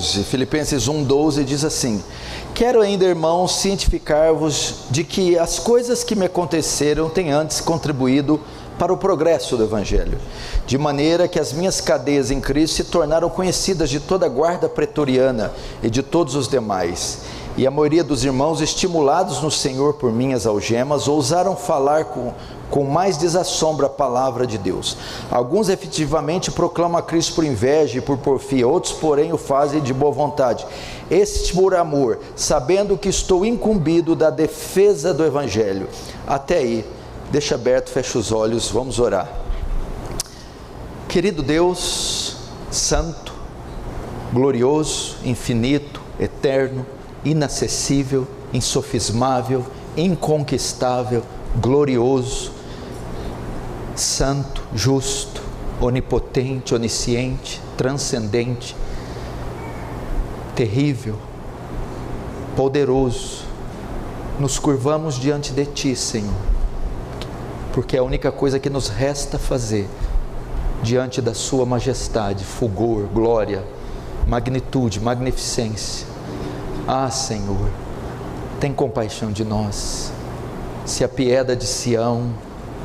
12, Filipenses 1:12 diz assim: quero ainda, irmãos, cientificar-vos de que as coisas que me aconteceram têm antes contribuído para o progresso do Evangelho, de maneira que as minhas cadeias em Cristo se tornaram conhecidas de toda a guarda pretoriana e de todos os demais. E a maioria dos irmãos, estimulados no Senhor por minhas algemas, ousaram falar com mais desassombro a palavra de Deus. Alguns efetivamente proclamam a Cristo por inveja e por porfia, outros porém o fazem de boa vontade. Este por amor, sabendo que estou incumbido da defesa do Evangelho. Até aí, deixa aberto, fecha os olhos, vamos orar. Querido Deus, santo, glorioso, infinito, eterno, inacessível, insofismável, inconquistável, glorioso, santo, justo, onipotente, onisciente, transcendente, terrível, poderoso, nos curvamos diante de Ti, Senhor, porque é a única coisa que nos resta fazer diante da Sua majestade, fulgor, glória, magnitude, magnificência. Ah, Senhor, tem compaixão de nós, se apieda de Sião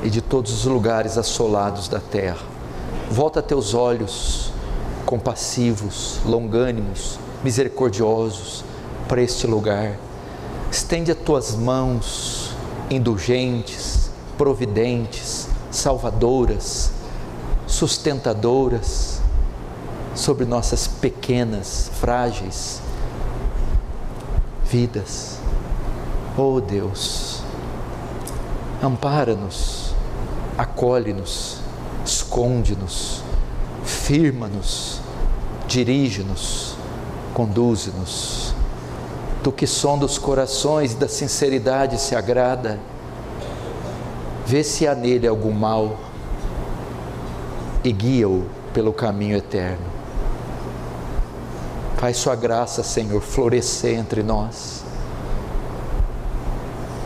e de todos os lugares assolados da terra. Volta teus olhos compassivos, longânimos, misericordiosos para este lugar. Estende as tuas mãos indulgentes, providentes, salvadoras, sustentadoras sobre nossas pequenas, frágeis vidas. Oh Deus, ampara-nos, acolhe-nos, esconde-nos, firma-nos, dirige-nos, conduze-nos. Tu que sonda os corações e da sinceridade se agrada, vê se há nele algum mal e guia-o pelo caminho eterno. Faz sua graça, Senhor, florescer entre nós.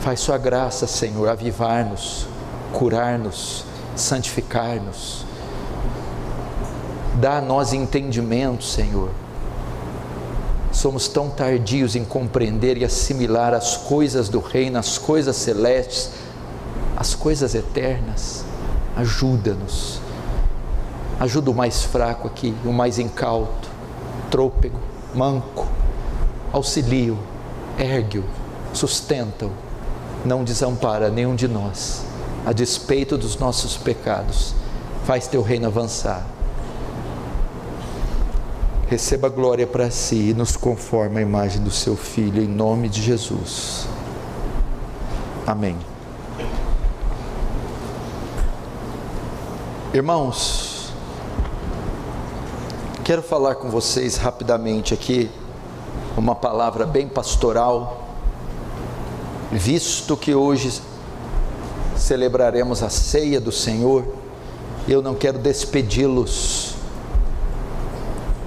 Faz sua graça, Senhor, avivar-nos, curar-nos, santificar-nos. Dá a nós entendimento, Senhor. Somos tão tardios em compreender e assimilar as coisas do reino, as coisas celestes, as coisas eternas. Ajuda-nos. Ajuda o mais fraco aqui, o mais incauto, trôpego, manco. Auxilia-o, ergue-o, sustenta-o. Não desampara nenhum de nós, a despeito dos nossos pecados. Faz teu reino avançar. Receba glória para si e nos conforma à imagem do seu Filho, em nome de Jesus. Amém. Irmãos, quero falar com vocês rapidamente aqui, uma palavra bem pastoral, visto que hoje celebraremos a ceia do Senhor. Eu não quero despedi-los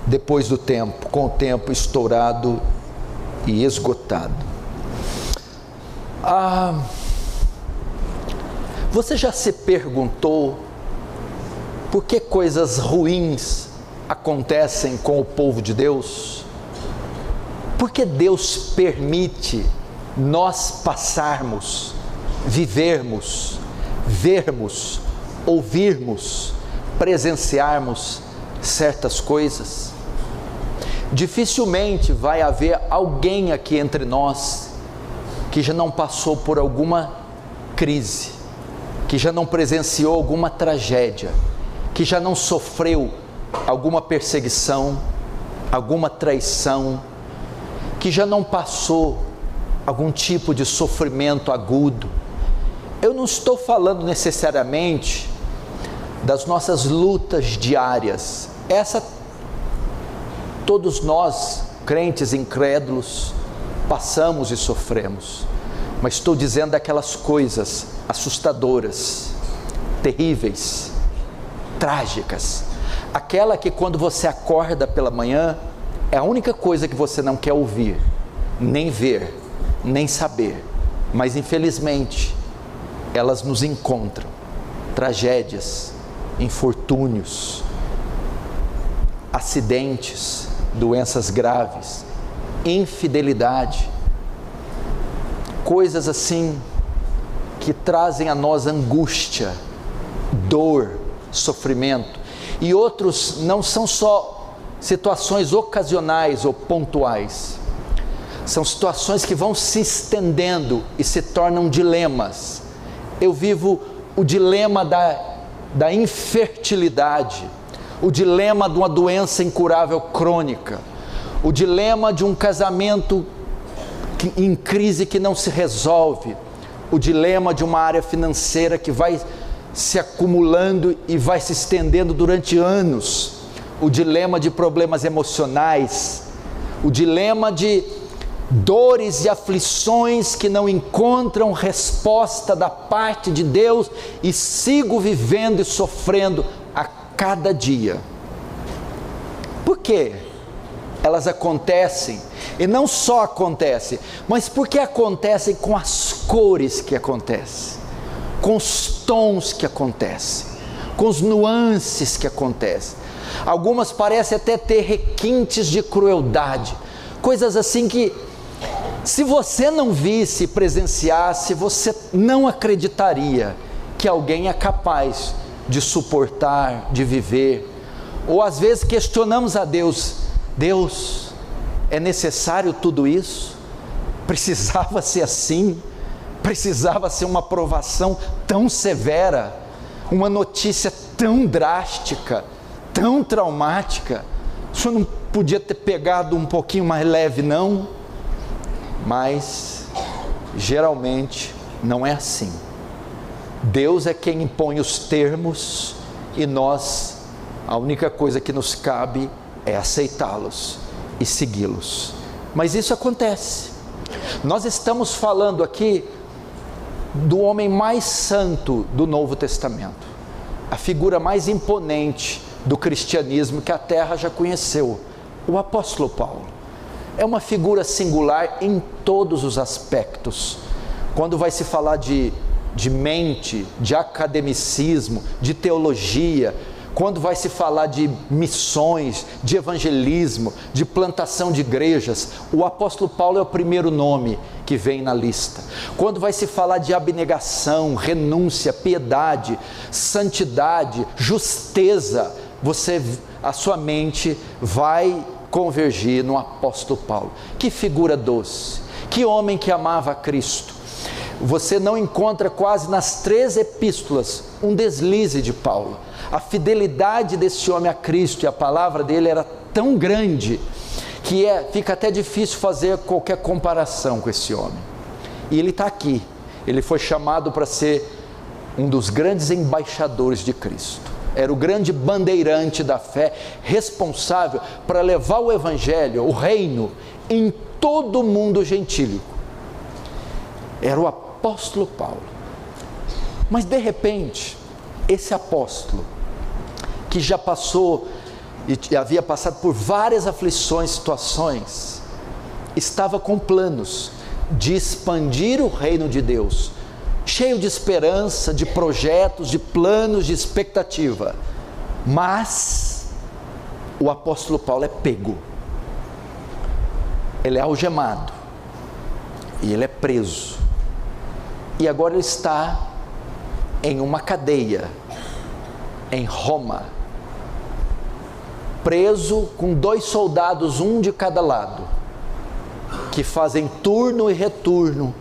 depois do tempo, com o tempo estourado e esgotado. Você já se perguntou por que coisas ruins acontecem com o povo de Deus? Por que Deus permite nós passarmos, vivermos, vermos, ouvirmos, presenciarmos certas coisas? Dificilmente vai haver alguém aqui entre nós que já não passou por alguma crise, que já não presenciou alguma tragédia, que já não sofreu alguma perseguição, alguma traição, que já não passou algum tipo de sofrimento agudo. Eu não estou falando necessariamente das nossas lutas diárias. Essa todos nós, crentes incrédulos, passamos e sofremos. Mas estou dizendo daquelas coisas assustadoras, terríveis, trágicas. Aquela que quando você acorda pela manhã, é a única coisa que você não quer ouvir, nem ver, nem saber, mas infelizmente elas nos encontram. Tragédias, infortúnios, acidentes, doenças graves, infidelidade, coisas assim que trazem a nós angústia, dor, sofrimento. E outros não são só situações ocasionais ou pontuais, são situações que vão se estendendo e se tornam dilemas. Eu vivo o dilema da infertilidade, o dilema de uma doença incurável crônica, o dilema de um casamento em crise que não se resolve, o dilema de uma área financeira que vai se acumulando e vai se estendendo durante anos, o dilema de problemas emocionais, o dilema de dores e aflições que não encontram resposta da parte de Deus e sigo vivendo e sofrendo a cada dia. Por quê? Elas acontecem, e não só acontecem, mas porque acontecem com as cores que acontecem, com os tons que acontecem, com os nuances que acontecem. Algumas parecem até ter requintes de crueldade, coisas assim que, se você não visse, presenciasse, você não acreditaria que alguém é capaz de suportar, de viver. Ou às vezes questionamos a Deus: Deus, é necessário tudo isso? Precisava ser assim? Precisava ser uma provação tão severa? Uma notícia tão drástica, tão traumática? O Senhor não podia ter pegado um pouquinho mais leve, não? Mas geralmente não é assim. Deus é quem impõe os termos e nós, a única coisa que nos cabe é aceitá-los e segui-los. Mas isso acontece. Nós estamos falando aqui do homem mais santo do Novo Testamento, a figura mais imponente do cristianismo que a terra já conheceu, o apóstolo Paulo. É uma figura singular em todos os aspectos. Quando vai se falar de mente, de academicismo, de teologia, quando vai se falar de missões, de evangelismo, de plantação de igrejas, o apóstolo Paulo é o primeiro nome que vem na lista. Quando vai se falar de abnegação, renúncia, piedade, santidade, justeza, a sua mente vai convergir no apóstolo Paulo. Que figura doce, que homem que amava a Cristo. Você não encontra quase nas 3 epístolas um deslize de Paulo. A fidelidade desse homem a Cristo e a palavra dele era tão grande que fica até difícil fazer qualquer comparação com esse homem. E ele está aqui, ele foi chamado para ser um dos grandes embaixadores de Cristo. Era o grande bandeirante da fé, responsável para levar o evangelho, o reino, em todo o mundo gentílico. Era o apóstolo Paulo. Mas de repente, esse apóstolo, que já passou e havia passado por várias aflições, situações, estava com planos de expandir o reino de Deus, cheio de esperança, de projetos, de planos, de expectativa. Mas o apóstolo Paulo é pego, ele é algemado e ele é preso, e agora ele está em uma cadeia em Roma, preso com 2 soldados, um de cada lado, que fazem turno e retorno,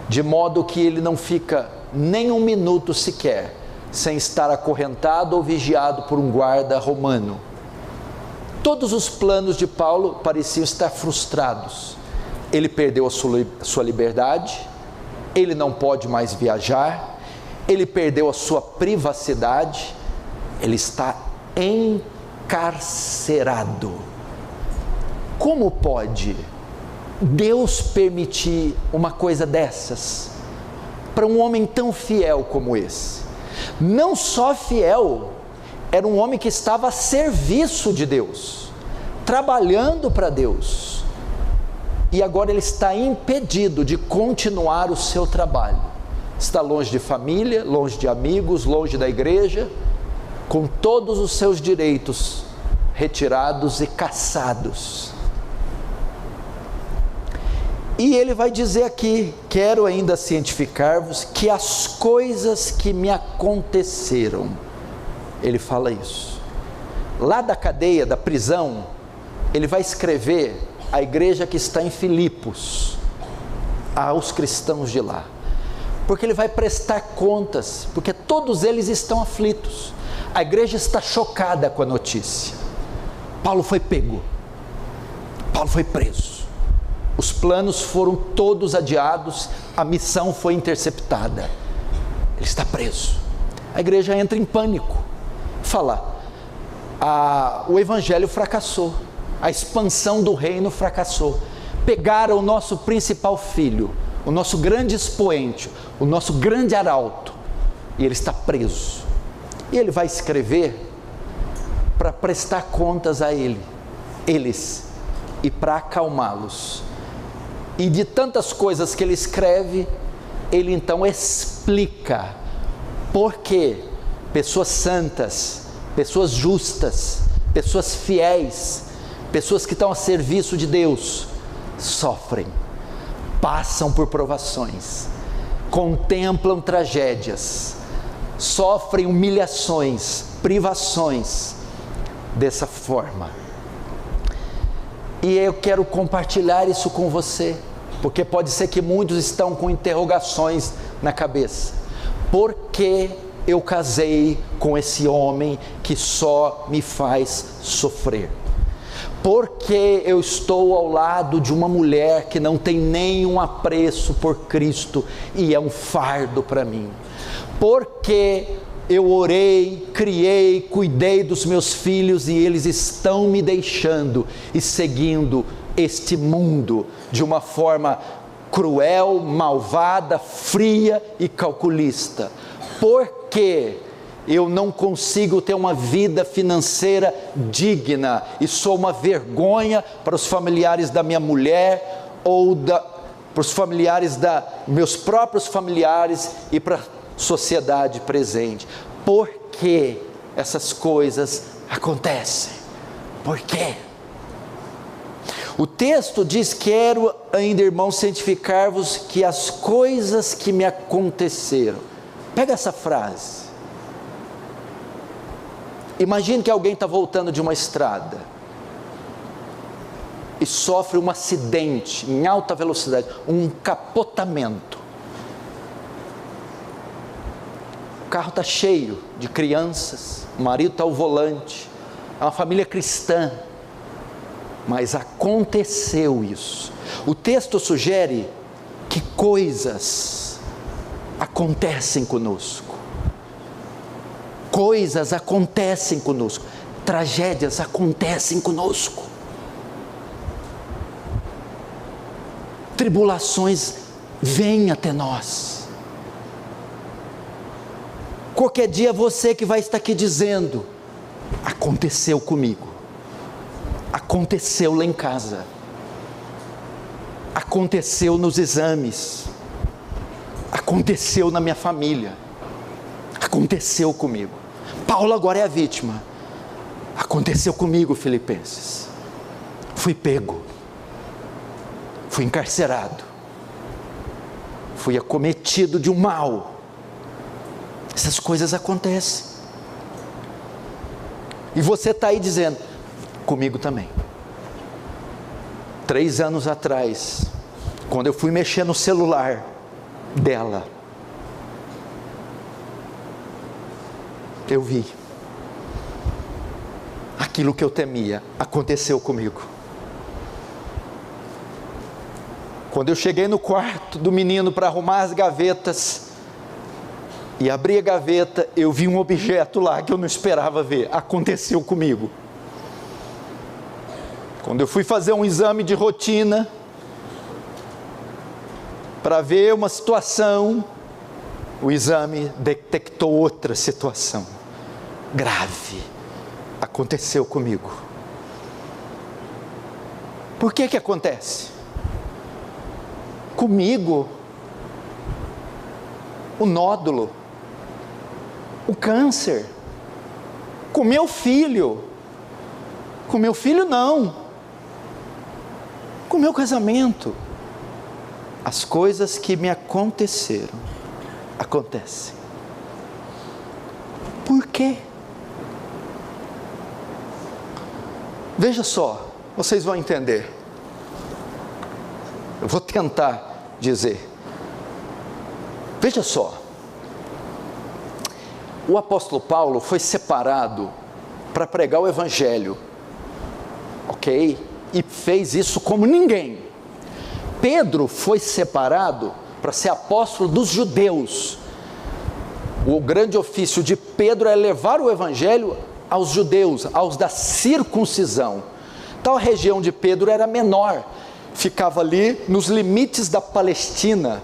de modo que ele não fica nem um minuto sequer sem estar acorrentado ou vigiado por um guarda romano. Todos os planos de Paulo pareciam estar frustrados. Ele perdeu a sua liberdade, ele não pode mais viajar, ele perdeu a sua privacidade, ele está encarcerado. Como pode Deus permitir uma coisa dessas para um homem tão fiel como esse? Não só fiel, era um homem que estava a serviço de Deus, trabalhando para Deus, e agora ele está impedido de continuar o seu trabalho. Está longe de família, longe de amigos, longe da igreja, com todos os seus direitos retirados e caçados. E ele vai dizer aqui: quero ainda cientificar-vos que as coisas que me aconteceram. Ele fala isso. Lá da cadeia, da prisão, ele vai escrever à igreja que está em Filipos, aos cristãos de lá. Porque ele vai prestar contas, porque todos eles estão aflitos. A igreja está chocada com a notícia. Paulo foi pego. Paulo foi preso. Os planos foram todos adiados, a missão foi interceptada. Ele está preso. A igreja entra em pânico. Fala: o evangelho fracassou, a expansão do reino fracassou. Pegaram o nosso principal filho, o nosso grande expoente, o nosso grande arauto, e ele está preso. E ele vai escrever para prestar contas a eles, e para acalmá-los. E de tantas coisas que ele escreve, ele então explica por que pessoas santas, pessoas justas, pessoas fiéis, pessoas que estão a serviço de Deus, sofrem, passam por provações, contemplam tragédias, sofrem humilhações, privações, dessa forma. E eu quero compartilhar isso com você, porque pode ser que muitos estão com interrogações na cabeça. Por que eu casei com esse homem que só me faz sofrer? Por que eu estou ao lado de uma mulher que não tem nenhum apreço por Cristo e é um fardo para mim? Por que eu orei, criei, cuidei dos meus filhos e eles estão me deixando e seguindo este mundo de uma forma cruel, malvada, fria e calculista? Por que eu não consigo ter uma vida financeira digna e sou uma vergonha para os familiares da minha mulher ou para os familiares meus próprios familiares e para a sociedade presente? Por que essas coisas acontecem? Por quê? O texto diz: quero ainda, irmãos, cientificar-vos que as coisas que me aconteceram. Pega essa frase. Imagine que alguém está voltando de uma estrada e sofre um acidente em alta velocidade, um capotamento. O carro está cheio de crianças, o marido está ao volante, é uma família cristã, mas aconteceu isso. O texto sugere que coisas acontecem conosco, coisas acontecem conosco, tragédias acontecem conosco, tribulações vêm até nós. Qualquer dia você que vai estar aqui dizendo: aconteceu comigo, aconteceu lá em casa, aconteceu nos exames, aconteceu na minha família, aconteceu comigo. Paulo agora é a vítima. Aconteceu comigo, Filipenses. Fui pego, fui encarcerado, fui acometido de um mal. Essas coisas acontecem. E você está aí dizendo: comigo também. 3 anos atrás, quando eu fui mexer no celular dela, eu vi aquilo que eu temia, aconteceu comigo. Quando eu cheguei no quarto do menino para arrumar as gavetas e abri a gaveta, eu vi um objeto lá que eu não esperava ver, aconteceu comigo. Quando eu fui fazer um exame de rotina para ver uma situação, o exame detectou outra situação grave, aconteceu comigo. Por que acontece? Comigo, o nódulo, o câncer, com meu filho, Com meu filho, não. Com meu casamento. As coisas que me aconteceram, acontecem. Por quê? Veja só, vocês vão entender. Eu vou tentar dizer. Veja só. O apóstolo Paulo foi separado para pregar o evangelho, ok? E fez isso como ninguém. Pedro foi separado para ser apóstolo dos judeus. O grande ofício de Pedro é levar o evangelho aos judeus, aos da circuncisão. Tal região de Pedro era menor, ficava ali nos limites da Palestina,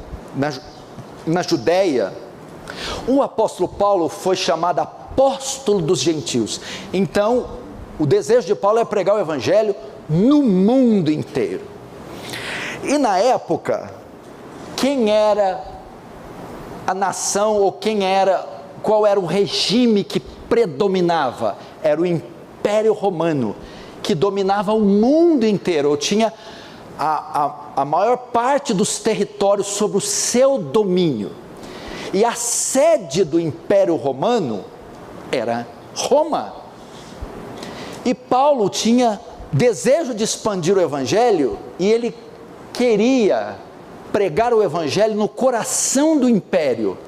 na Judéia. O apóstolo Paulo foi chamado apóstolo dos gentios. Então, o desejo de Paulo é pregar o evangelho no mundo inteiro. E na época, quem era a nação, ou qual era o regime que predominava? Era o Império Romano, que dominava o mundo inteiro, ou tinha a maior parte dos territórios sob o seu domínio. E a sede do Império Romano era Roma. E Paulo tinha desejo de expandir o evangelho, e ele queria pregar o evangelho no coração do império.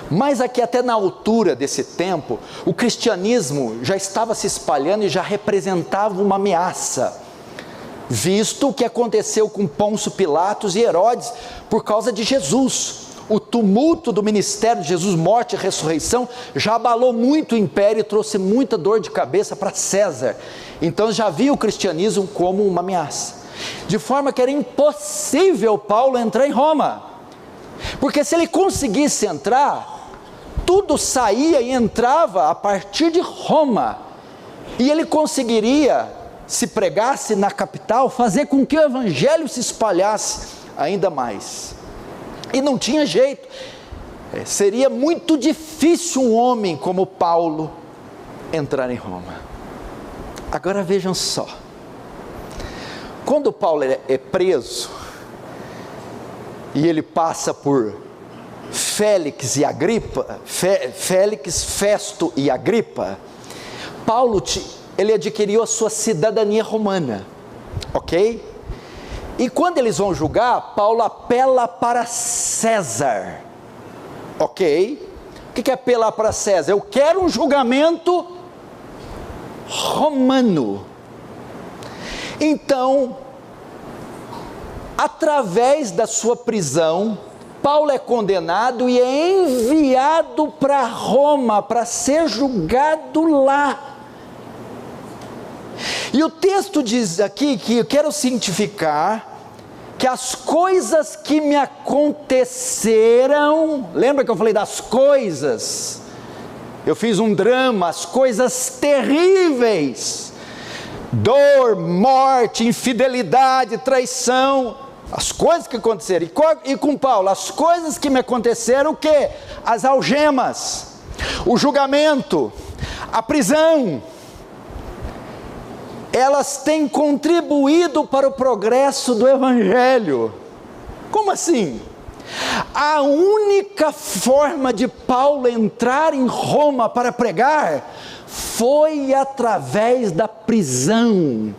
Mas aqui, até na altura desse tempo, o cristianismo já estava se espalhando e já representava uma ameaça, visto o que aconteceu com Pôncio Pilatos e Herodes por causa de Jesus. O tumulto do ministério de Jesus, morte e ressurreição, já abalou muito o império e trouxe muita dor de cabeça para César. Então já via o cristianismo como uma ameaça, de forma que era impossível Paulo entrar em Roma, porque se ele conseguisse entrar, tudo saía e entrava a partir de Roma, e ele conseguiria, se pregasse na capital, fazer com que o evangelho se espalhasse ainda mais. E não tinha jeito, seria muito difícil um homem como Paulo entrar em Roma. Agora vejam só, quando Paulo é preso, e ele passa por Félix, Festo e Agripa, Paulo ele adquiriu a sua cidadania romana, ok? E quando eles vão julgar, Paulo apela para César, ok? O que é apelar para César? Eu quero um julgamento romano. Então, através da sua prisão, Paulo é condenado e é enviado para Roma para ser julgado lá. E o texto diz aqui que eu quero cientificar que as coisas que me aconteceram, lembra que eu falei das coisas? Eu fiz um drama, as coisas terríveis, dor, morte, infidelidade, traição, as coisas que aconteceram. E com Paulo, as coisas que me aconteceram, o quê? As algemas, o julgamento, a prisão, elas têm contribuído para o progresso do evangelho. Como assim? A única forma de Paulo entrar em Roma para pregar foi através da prisão.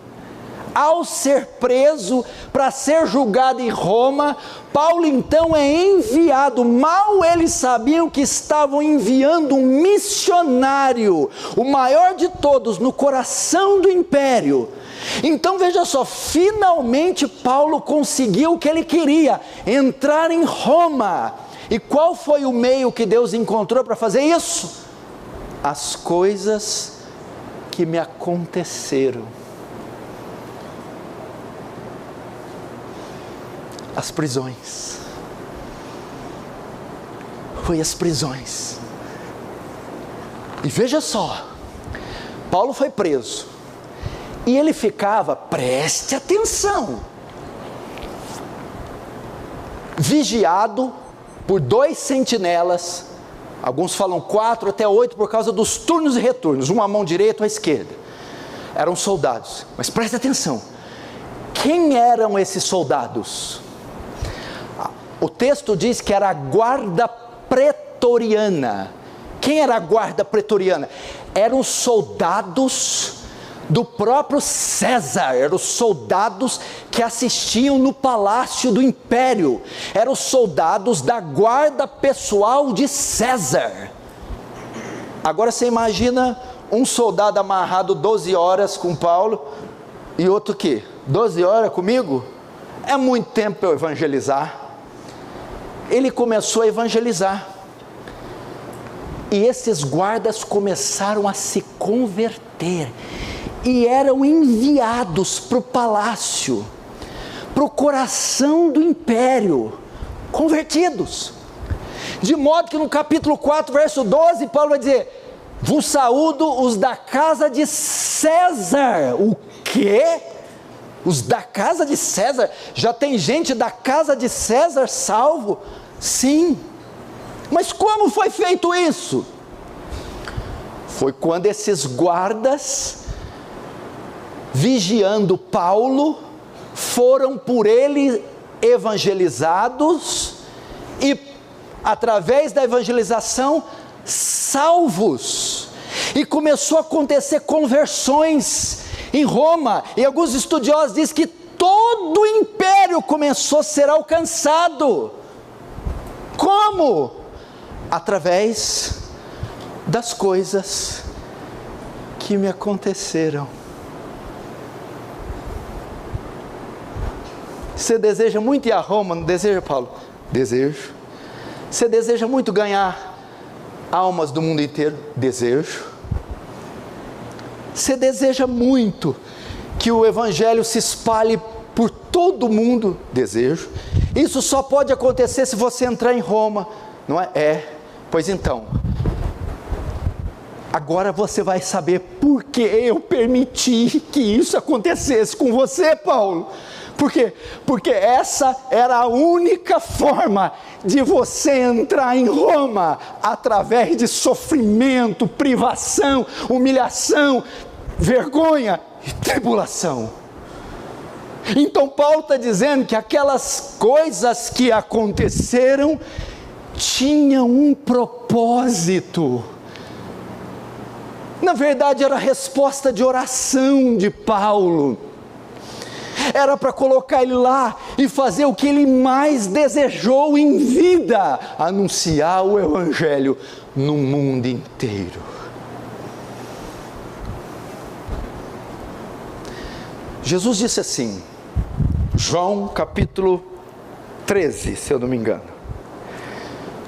Ao ser preso para ser julgado em Roma, Paulo então é enviado. Mal eles sabiam que estavam enviando um missionário, o maior de todos, no coração do império. Então veja só, finalmente Paulo conseguiu o que ele queria, entrar em Roma. E qual foi o meio que Deus encontrou para fazer isso? As coisas que me aconteceram. As prisões. Foi as prisões. E veja só, Paulo foi preso, e ele ficava, preste atenção, vigiado por 2 sentinelas, alguns falam 4 até 8 por causa dos turnos e retornos, uma à mão direita ou à esquerda. eram soldados, mas preste atenção, quem eram esses soldados? O texto diz que era a guarda pretoriana. Quem era a guarda pretoriana? Eram os soldados do próprio César, eram os soldados que assistiam no palácio do império, eram os soldados da guarda pessoal de César. Agora você imagina um soldado amarrado 12 horas com Paulo, e outro que? 12 horas comigo? É muito tempo para eu evangelizar. Ele começou a evangelizar, e esses guardas começaram a se converter, e eram enviados para o palácio, para o coração do império, convertidos, de modo que no capítulo 4, verso 12, Paulo vai dizer: vos saúdo os da casa de César. O quê? Os da casa de César? Já tem gente da casa de César salvo? Sim. Mas como foi feito isso? Foi quando esses guardas, vigiando Paulo, foram por ele evangelizados, e através da evangelização, salvos. E começou a acontecer conversões em Roma, e alguns estudiosos dizem que todo o império começou a ser alcançado. Como? Através das coisas que me aconteceram. Você deseja muito ir a Roma, não deseja, Paulo? Desejo. Você deseja muito ganhar almas do mundo inteiro? Desejo. Você deseja muito que o evangelho se espalhe por todo o mundo? Desejo. Isso só pode acontecer se você entrar em Roma, não é? Pois então, agora você vai saber por que eu permiti que isso acontecesse com você, Paulo. Por quê? Porque essa era a única forma de você entrar em Roma, através de sofrimento, privação, humilhação, vergonha e tribulação. Então Paulo está dizendo que aquelas coisas que aconteceram tinham um propósito. Na verdade era a resposta de oração de Paulo. Era para colocar ele lá e fazer o que ele mais desejou em vida: anunciar o evangelho no mundo inteiro. Jesus disse assim, João capítulo 13, se eu não me engano.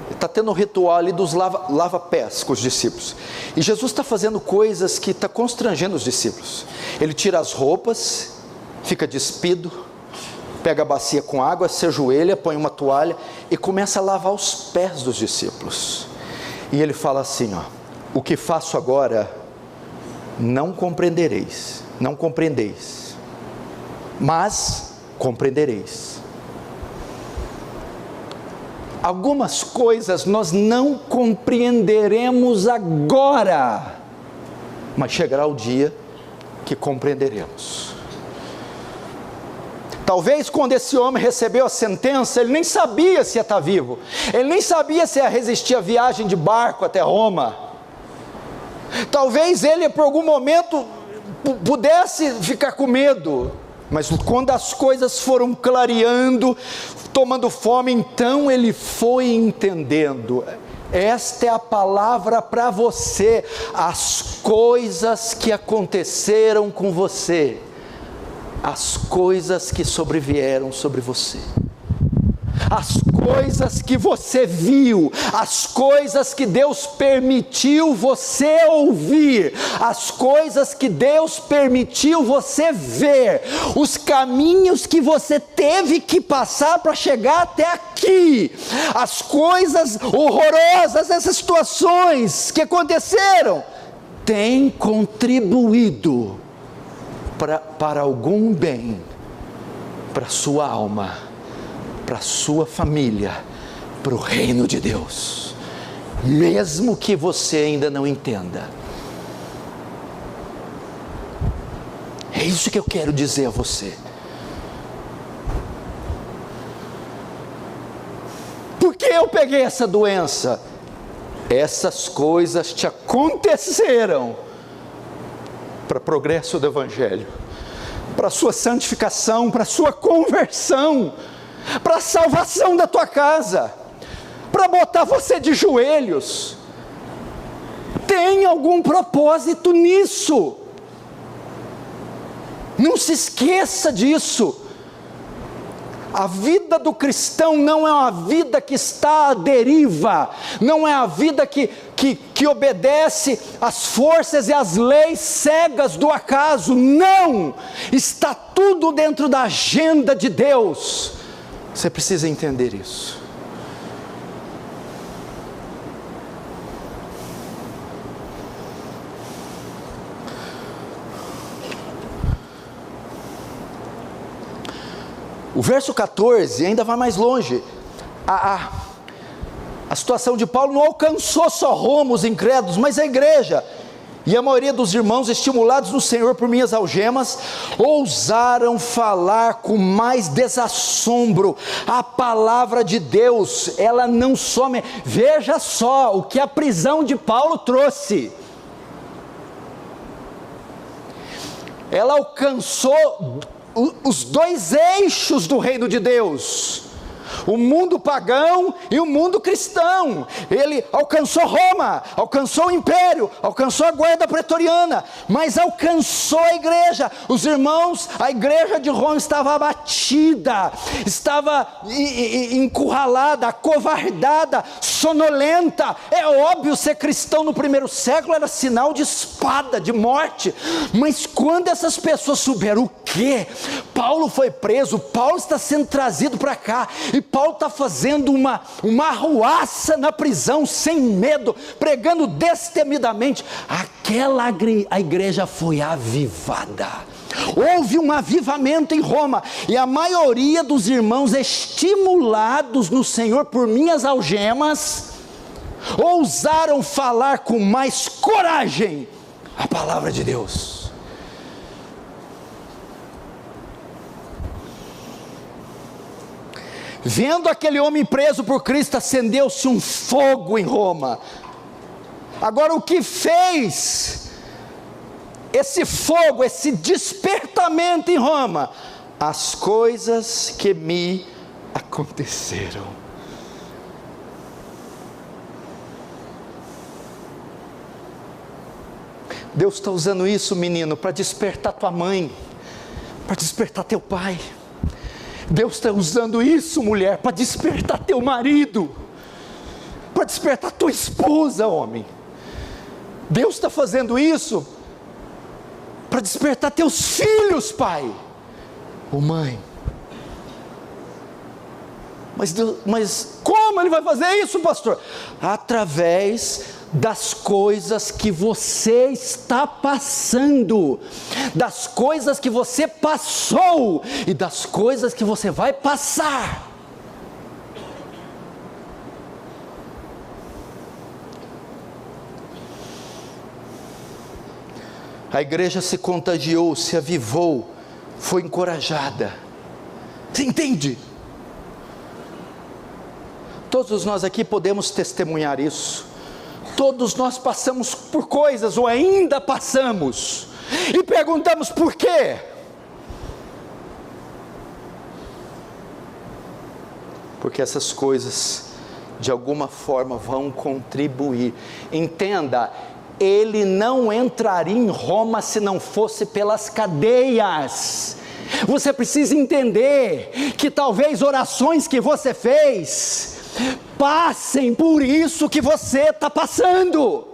Está tendo um ritual ali dos lava-pés com os discípulos. E Jesus está fazendo coisas que está constrangendo os discípulos. Ele tira as roupas, fica despido, pega a bacia com água, se ajoelha, põe uma toalha e começa a lavar os pés dos discípulos. E ele fala assim, o que faço agora não compreendereis, mas compreendereis. Algumas coisas nós não compreenderemos agora, mas chegará o dia que compreenderemos. Talvez quando esse homem recebeu a sentença, ele nem sabia se ia estar vivo, ele nem sabia se ia resistir à viagem de barco até Roma. Talvez ele por algum momento pudesse ficar com medo, mas quando as coisas foram clareando, tomando forma, então ele foi entendendo. Esta é a palavra para você. As coisas que aconteceram com você, as coisas que sobrevieram sobre você, as coisas que você viu, as coisas que Deus permitiu você ouvir, as coisas que Deus permitiu você ver, os caminhos que você teve que passar para chegar até aqui, as coisas horrorosas, essas situações que aconteceram, têm contribuído para algum bem, para a sua alma, para a sua família, para o reino de Deus, mesmo que você ainda não entenda. isso que eu quero dizer a você. Por que eu peguei essa doença? Essas coisas te aconteceram para progresso do Evangelho, para sua santificação, para sua conversão, para a salvação da tua casa, para botar você de joelhos. Tem algum propósito nisso. Não se esqueça disso. A vida do cristão não é uma vida que está à deriva, não é a vida que obedece às forças e às leis cegas do acaso. Não! Está tudo dentro da agenda de Deus. Você precisa entender isso. O verso 14 ainda vai mais longe. A situação de Paulo não alcançou só Roma, os incrédulos, mas a igreja. E a maioria dos irmãos, estimulados no Senhor por minhas algemas, ousaram falar com mais desassombro a palavra de Deus. Ela não some. Veja só o que a prisão de Paulo trouxe. Ela alcançou os dois eixos do reino de Deus, o mundo pagão e o mundo cristão. Ele alcançou Roma, alcançou o império, alcançou a guarda pretoriana, mas alcançou a igreja. Os irmãos, a igreja de Roma estava abatida, estava encurralada, acovardada, sonolenta. É óbvio, ser cristão no primeiro século era sinal de espada, de morte. Mas quando essas pessoas souberam o quê? Paulo foi preso, Paulo está sendo trazido para cá, e Paulo está fazendo uma arruaça na prisão, sem medo, pregando destemidamente. A igreja foi avivada. Houve um avivamento em Roma, e a maioria dos irmãos, estimulados no Senhor por minhas algemas, ousaram falar com mais coragem a palavra de Deus. Vendo aquele homem preso por Cristo, acendeu-se um fogo em Roma. Agora, o que fez esse fogo, esse despertamento em Roma? As coisas que me aconteceram. Deus está usando isso, menino, para despertar tua mãe, para despertar teu pai. Deus está usando isso, mulher, para despertar teu marido, para despertar tua esposa, homem. Deus está fazendo isso para despertar teus filhos, pai ou mãe. Mas como Ele vai fazer isso, pastor? Através das coisas que você está passando, das coisas que você passou e das coisas que você vai passar. A igreja se contagiou, se avivou, foi encorajada. Você entende? Todos nós aqui podemos testemunhar isso. Todos nós passamos por coisas, ou ainda passamos, e perguntamos por quê? Porque essas coisas, de alguma forma, vão contribuir. Entenda, ele não entraria em Roma se não fosse pelas cadeias. Você precisa entender que talvez orações que você fez passem por isso que você está passando.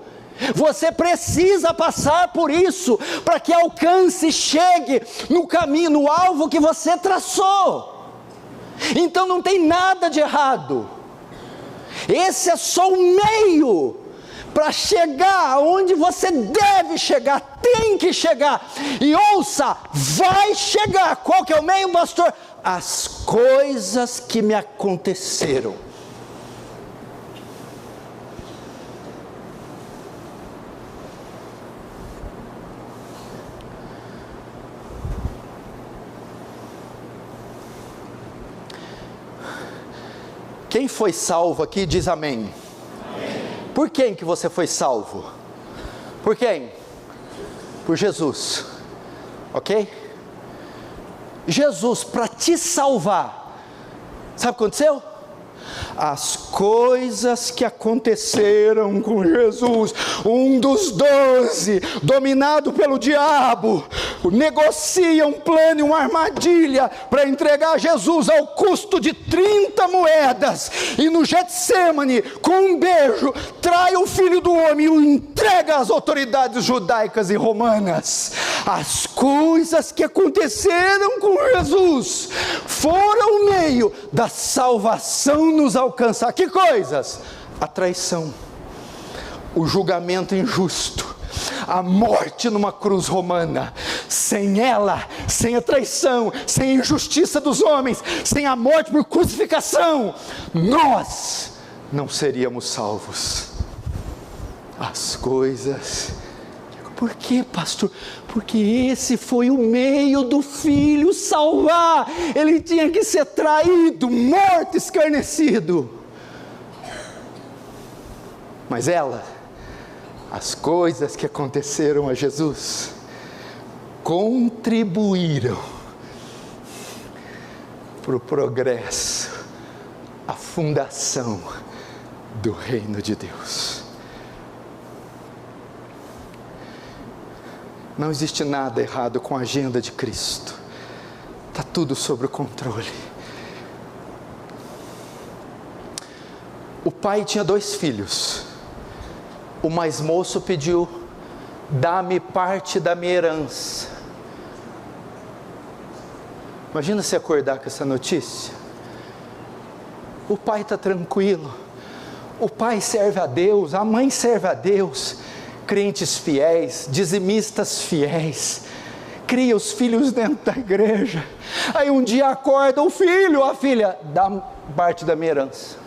Você precisa passar por isso, para que alcance, chegue no caminho, no alvo que você traçou. Então não tem nada de errado. Esse é só um meio para chegar aonde você deve chegar, tem que chegar. E ouça, vai chegar. Qual que é o meio, pastor? As coisas que me aconteceram. Quem foi salvo aqui diz amém. Por quem que você foi salvo? Por quem? Por Jesus, ok? Jesus, para te salvar, sabe o que aconteceu? As coisas que aconteceram com Jesus, um dos 12, dominado pelo diabo, negocia um plano e uma armadilha para entregar Jesus ao custo de 30 moedas, e no Getsemane, com um beijo, trai o Filho do Homem e o entrega às autoridades judaicas e romanas. As coisas que aconteceram com Jesus foram o meio da salvação nos alcançar. Que coisas? A traição, o julgamento injusto, a morte numa cruz romana. Sem ela, sem a traição, sem a injustiça dos homens, sem a morte por crucificação, nós não seríamos salvos. As coisas... Por quê, pastor? Porque esse foi o meio do Filho salvar. Ele tinha que ser traído, morto, escarnecido. Mas ela, as coisas que aconteceram a Jesus, contribuíram para o progresso, a fundação do reino de Deus. Não existe nada errado com a agenda de Cristo. Está tudo sob o controle. O pai tinha 2 filhos. O mais moço pediu: dá-me parte da minha herança. Imagina se acordar com essa notícia. O pai está tranquilo. O pai serve a Deus, a mãe serve a Deus. Crentes fiéis, dizimistas fiéis, cria os filhos dentro da igreja. Aí um dia acorda o filho, a filha: dá parte da minha herança.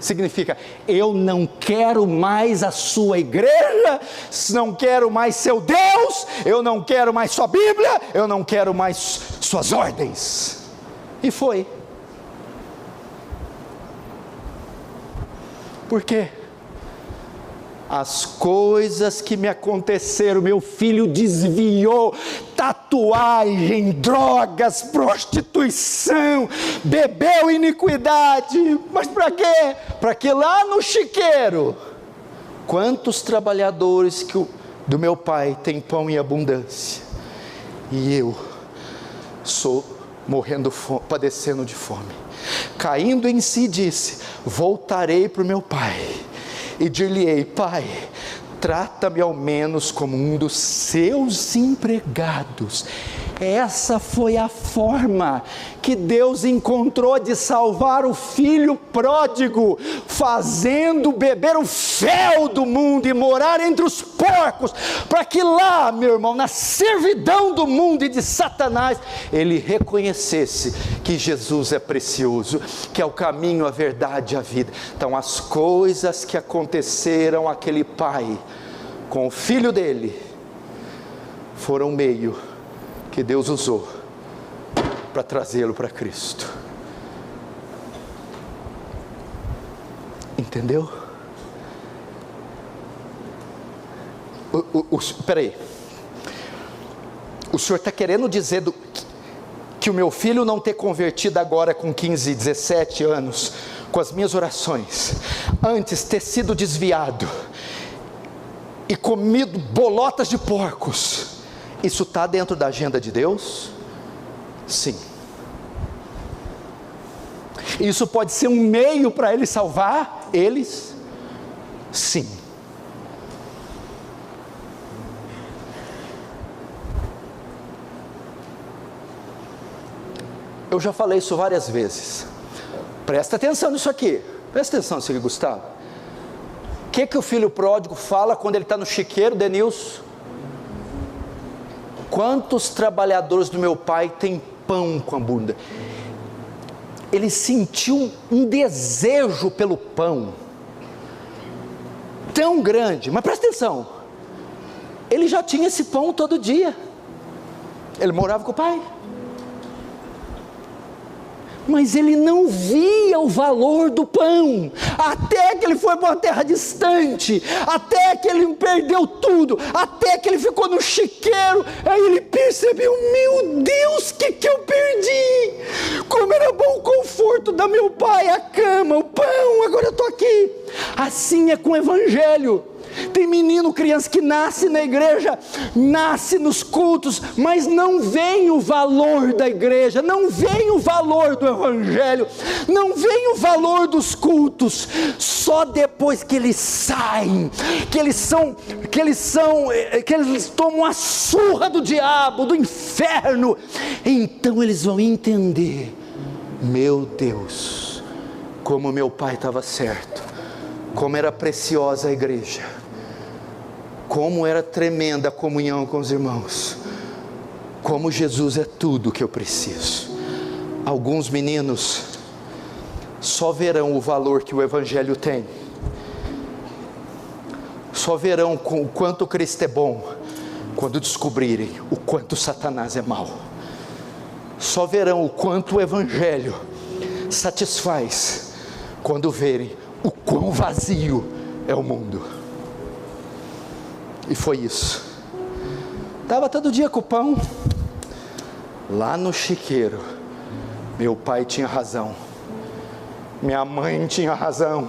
Significa: eu não quero mais a sua igreja, não quero mais seu Deus, eu não quero mais sua Bíblia, eu não quero mais suas ordens. E foi. Por quê? As coisas que me aconteceram, meu filho desviou, tatuagem, drogas, prostituição, bebeu iniquidade. Mas para quê? Para que lá no chiqueiro, quantos trabalhadores do meu pai têm pão em abundância, e eu sou morrendo, padecendo de fome. Caindo em si disse: voltarei para o meu pai e dir-lhe-ei: pai, trata-me ao menos como um dos seus empregados. Essa foi a forma que Deus encontrou de salvar o filho pródigo, fazendo beber o fel do mundo e morar entre os porcos, para que lá, meu irmão, na servidão do mundo e de Satanás, ele reconhecesse que Jesus é precioso, que é o caminho, a verdade e a vida. Então, as coisas que aconteceram àquele pai com o filho dele foram meio que Deus usou para trazê-lo para Cristo. Entendeu? Espera aí. O senhor está querendo dizer que o meu filho não ter convertido agora com 15, 17 anos, com as minhas orações, antes ter sido desviado e comido bolotas de porcos, isso está dentro da agenda de Deus? Sim. Isso pode ser um meio para Ele salvar eles? Sim. Eu já falei isso várias vezes. Presta atenção nisso aqui. Presta atenção nisso aqui, Gustavo. O que o filho pródigo fala quando ele está no chiqueiro, Denilson? Quantos trabalhadores do meu pai têm pão com a bunda? Ele sentiu um desejo pelo pão tão grande. Mas presta atenção, ele já tinha esse pão todo dia. Ele morava com o pai. mas ele não via o valor do pão, até que ele foi para uma terra distante, até que ele perdeu tudo, até que ele ficou no chiqueiro. Aí ele percebeu: meu Deus, o que eu perdi? Como era bom o conforto da meu pai, a cama, o pão, agora eu estou aqui. Assim é com o evangelho. Tem menino, criança que nasce na igreja, nasce nos cultos, mas não vem o valor da igreja, não vem o valor do evangelho, não vem o valor dos cultos. Só depois que eles saem, que eles tomam a surra do diabo, do inferno, então eles vão entender: meu Deus, como meu pai estava certo, como era preciosa a igreja, como era tremenda a comunhão com os irmãos, como Jesus é tudo que eu preciso. Alguns meninos só verão o valor que o evangelho tem, só verão o quanto Cristo é bom quando descobrirem o quanto Satanás é mau. Só verão o quanto o evangelho satisfaz quando verem o quão vazio é o mundo. E foi isso. Estava todo dia com o pão lá no chiqueiro. Meu pai tinha razão, minha mãe tinha razão.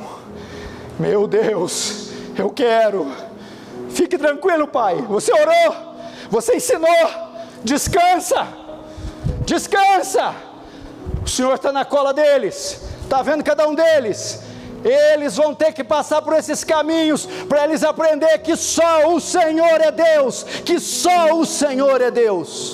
Meu Deus, eu quero. Fique tranquilo, pai, você orou, você ensinou. Descansa, descansa. O Senhor está na cola deles, está vendo cada um deles. Eles vão ter que passar por esses caminhos para eles aprender que só o Senhor é Deus, que só o Senhor é Deus.